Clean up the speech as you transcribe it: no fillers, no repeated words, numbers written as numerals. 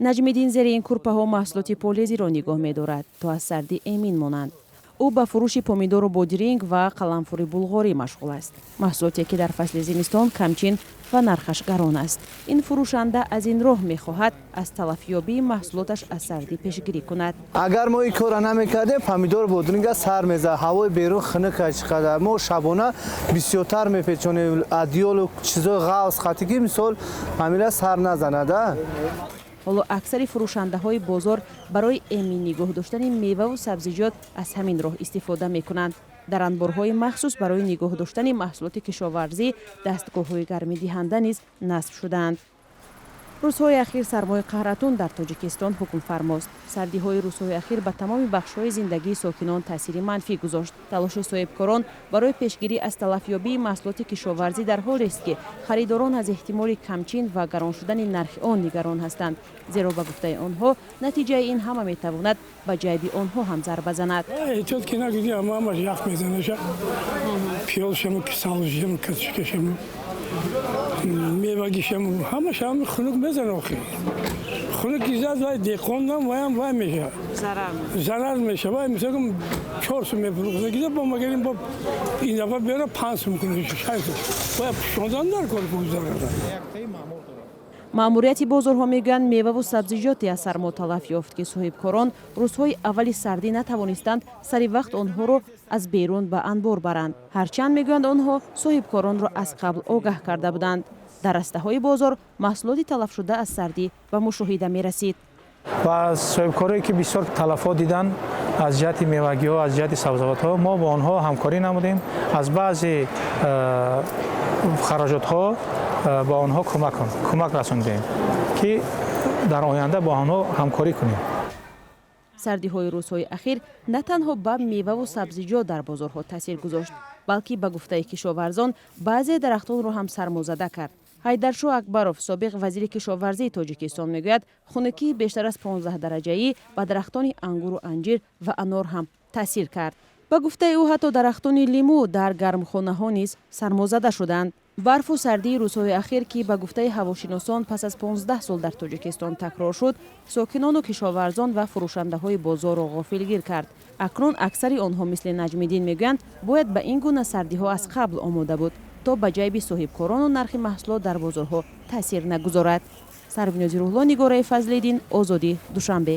наҷмиддин зери ин курпаҳо маҳсулоти полезиро нигоҳ медорад то аз сардӣ эмин монанд. ӯ ба фурӯши помидору бодиринг ва қаламфури булғорӣ машғул аст. маҳсулоте ки дар фасли зимистон камчин ва нархаш гарон аст. ин фурӯшанда аз ин роҳ мехоҳад аз талафёбии маҳсулоташ аз сардӣ пешгирӣ кунад. агар мо ин кора намекардем, помидор бодиринга сар мезад, ҳавои берун хунука чиқадар. мо шабона бисёртар мепечонем, адиёлу чизои ғавз хатиги мисол ҳамира сар назанада. ҳоло аксари фурӯшандаҳои бозор барои эмин нигоҳ доштани меваву сабзиҷот аз ҳамин роҳ истифода мекунанд. дар анборҳои махсус барои нигоҳ доштани маҳсулоти кишоварзӣ дастгоҳҳои гармидиҳанда низ насб шудаанд. рӯзҳои ахир сармои қаҳратун дар тоҷикистон ҳукмфармост. сардиҳои рӯзҳои ахир ба тамоми бахшҳои зиндагии сокинон таъсири манфӣ гузошт. талоши соҳибкорон барои пешгирӣ аз талафёбии маҳсулоти кишоварзӣ дар ҳолест ки харидорон аз эҳтимоли камчин ва гарон шудани нархи он нигарон ҳастанд, зеро ба гуфтаи онҳо натиҷаи ин ҳама метавонад ба ҷайби онҳо ҳам зарба занад. мевагишам ҳамашам хунук мезанам охир. хунук изад вай деқондам ваям вай меша. Зарар меша. Вай мисалам 4 сум мефурӯхта. Гиза бо магарим бо ин дафа бера 5 сум куниш. Шайф. Вай шондан дар кор гузарада. маъмурияти бозорҳо мегӯянд меваву сабзиҷоте аз сармо талаф ёфт ки соҳибкорон рӯзҳои аввали сардӣ натавонистанд сари вақт онҳоро аз берун ба анбор баранд. ҳарчанд мегӯянд онҳо соҳибкоронро аз қабл огаҳ карда буданд. дар растаҳои бозор маҳсулоти талафшуда аз сардӣ ба мушоҳида мерасид. ва соҳибкорое ки бисёр талафот дидан аз ҷиҳати мевагиҳо, аз ҷиҳати сабзавотҳо, мо бо онҳо ҳамкорӣ намудем. аз баъзе хароҷотҳо ба онҳо кӯмак расондем ки дар оянда бо онҳо ҳамкорӣ кунем. сардиҳои рӯзҳои ахир на танҳо ба меваву сабзиҷот дар бозорҳо таъсир гузошт, балки ба гуфтаи кишоварзон баъзе дарахтонро ҳам сармозада кард. ҳайдаршоҳ акбаров, собиқ вазири кишоварзии тоҷикистон, мегӯяд хунукии бештар аз 15 дараҷаӣ ба дарахтони ангуру анҷир ва анор ҳам таъсир кард. ба гуфтаи ӯ ҳатто дарахтони лимӯ дар гармхонаҳо низ сармозада шуданд. барфу сардии рӯзҳои ахир ки ба гуфтаи ҳавошиносон пас аз 15 сол дар тоҷикистон такрор шуд, сокинону кишоварзон ва фурӯшандаҳои бозорро ғофилгир кард. акнун аксари онҳо мисли наҷмиддин мегӯянд бояд ба ин гуна сардиҳо аз қабл омода буд то ба ҷайби соҳибкорону нархи маҳсулот дар бозорҳо таъсир нагузорад. Сарвинози Рӯҳло, Нигораи Фазлиддин, Озодӣ, Душанбе.